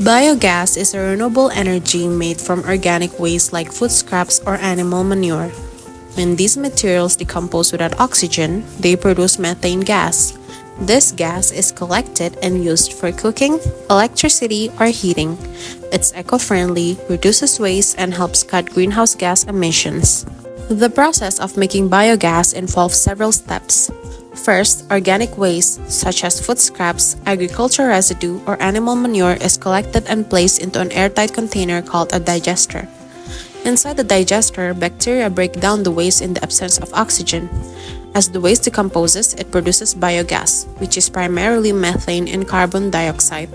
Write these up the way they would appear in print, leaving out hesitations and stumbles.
Biogas is a renewable energy made from organic waste like food scraps or animal manure. When these materials decompose without oxygen, they produce methane gas. This gas is collected and used for cooking, electricity, or heating. It's eco-friendly, reduces waste, and helps cut greenhouse gas emissions. The process of making biogas involves several steps. First, organic waste, such as food scraps, agricultural residue, or animal manure, is collected and placed into an airtight container called a digester. Inside the digester, bacteria break down the waste in the absence of oxygen. As the waste decomposes, it produces biogas, which is primarily methane and carbon dioxide.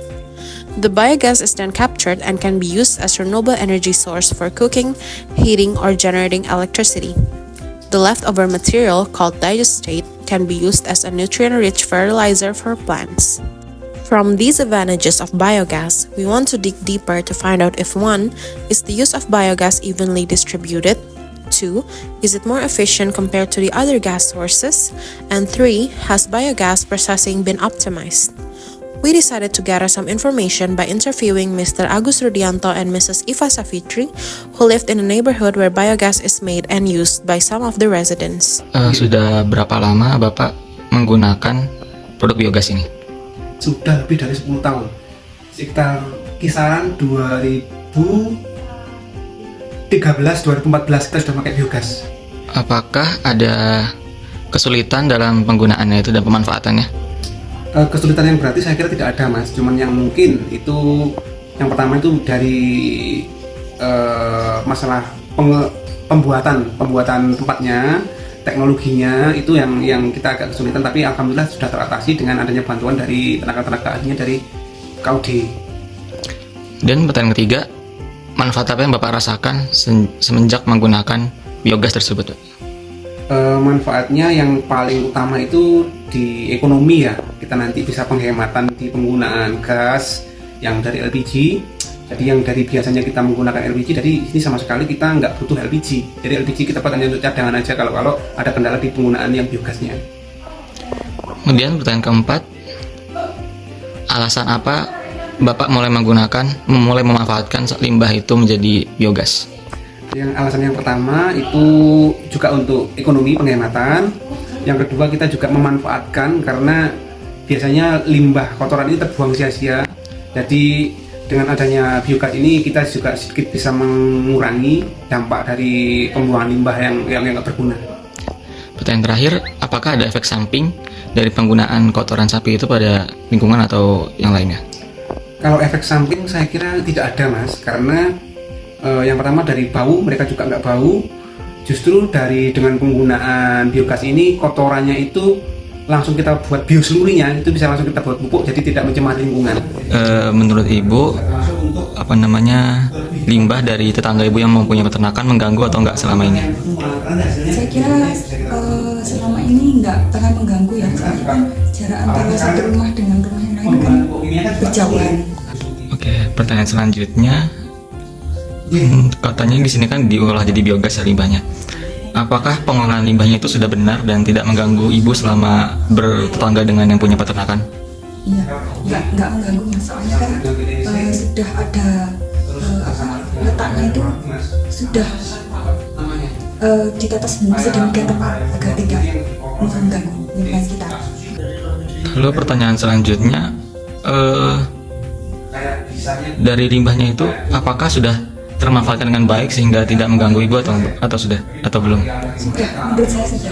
The biogas is then captured and can be used as a renewable energy source for cooking, heating, or generating electricity. The leftover material, called digestate, can be used as a nutrient-rich fertilizer for plants. From these advantages of biogas, we want to dig deeper to find out if 1. Is the use of biogas evenly distributed? 2. Is it more efficient compared to the other gas sources? And 3. Has biogas processing been optimized? We decided to gather some information by interviewing Mr. Agus Rudianto and Mrs. Eva Savitri, who lived in a neighborhood where biogas is made and used by some of the residents. Sudah berapa lama Bapak menggunakan produk biogas ini? Sudah lebih dari 10 tahun. Sekitar kisaran 2013-2014 kita sudah pakai biogas. Apakah ada kesulitan dalam penggunaannya itu dan pemanfaatannya? Kesulitan yang berarti saya kira tidak ada, Mas. Cuman yang mungkin itu yang pertama itu dari masalah pembuatan tempatnya, teknologinya itu yang kita agak kesulitan, tapi alhamdulillah sudah teratasi dengan adanya bantuan dari tenaga-tenaga ahlinya dari KUD. Dan pertanyaan ketiga, manfaat apa yang Bapak rasakan semenjak menggunakan biogas tersebut? Manfaatnya yang paling utama itu di ekonomi ya. Kita nanti bisa penghematan di penggunaan gas yang dari LPG. Jadi yang dari biasanya kita menggunakan LPG, jadi ini sama sekali kita nggak butuh LPG. Jadi LPG kita pakai untuk cadangan aja kalau ada kendala di penggunaan yang biogasnya. Kemudian pertanyaan keempat, alasan apa Bapak mulai memanfaatkan limbah itu menjadi biogas? Yang alasan yang pertama itu juga untuk ekonomi penghematan. Yang kedua kita juga memanfaatkan karena biasanya limbah kotoran ini terbuang sia-sia. Jadi dengan adanya biogas ini kita juga sedikit bisa mengurangi dampak dari pembuangan limbah yang nggak berguna. Pertanyaan terakhir, apakah ada efek samping dari penggunaan kotoran sapi itu pada lingkungan atau yang lainnya? Kalau efek samping saya kira tidak ada, Mas, karena yang pertama dari bau, mereka juga nggak bau. Justru dengan penggunaan biogas ini kotorannya itu langsung kita buat bioselurinya, itu bisa langsung kita buat pupuk, jadi tidak mencemari lingkungan. Menurut Ibu, limbah dari tetangga Ibu yang mempunyai peternakan mengganggu atau enggak selama ini? Saya kira selama ini nggak pernah mengganggu ya, soalnya kan jarak antara satu rumah dengan rumah yang lain kan berjauhan. Oke, pertanyaan selanjutnya, katanya di sini kan diolah jadi biogas ya limbahnya. Apakah pengolahan limbahnya itu sudah benar dan tidak mengganggu Ibu selama bertetangga dengan yang punya peternakan? Iya, nggak mengganggu mas, soalnya kan sudah ada letaknya itu sudah ditata sedemikian tepat agar tidak mengganggu lingkungan kita. Lalu pertanyaan selanjutnya, dari limbahnya itu apakah sudah termanfaatkan dengan baik sehingga tidak mengganggu Ibu atau sudah atau belum? Sudah, menurut saya sudah.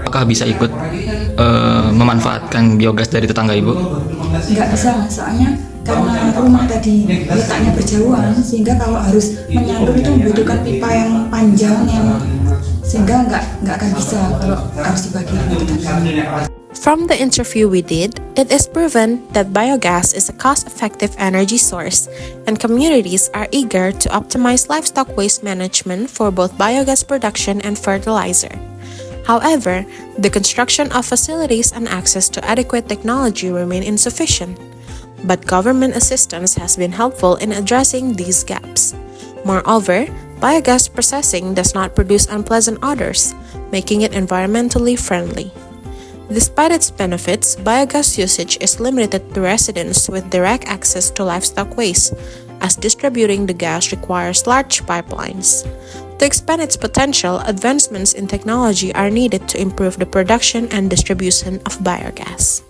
Apakah bisa ikut memanfaatkan biogas dari tetangga Ibu? Nggak bisa mas, soalnya karena rumah tadi letaknya berjauhan sehingga kalau harus menyalur itu membutuhkan pipa yang panjang sehingga nggak akan bisa kalau harus dibagi dengan tetangga. From the interview we did, it is proven that biogas is a cost-effective energy source, and communities are eager to optimize livestock waste management for both biogas production and fertilizer. However, the construction of facilities and access to adequate technology remain insufficient. But government assistance has been helpful in addressing these gaps. Moreover, biogas processing does not produce unpleasant odors, making it environmentally friendly. Despite its benefits, biogas usage is limited to residents with direct access to livestock waste, as distributing the gas requires large pipelines. To expand its potential, advancements in technology are needed to improve the production and distribution of biogas.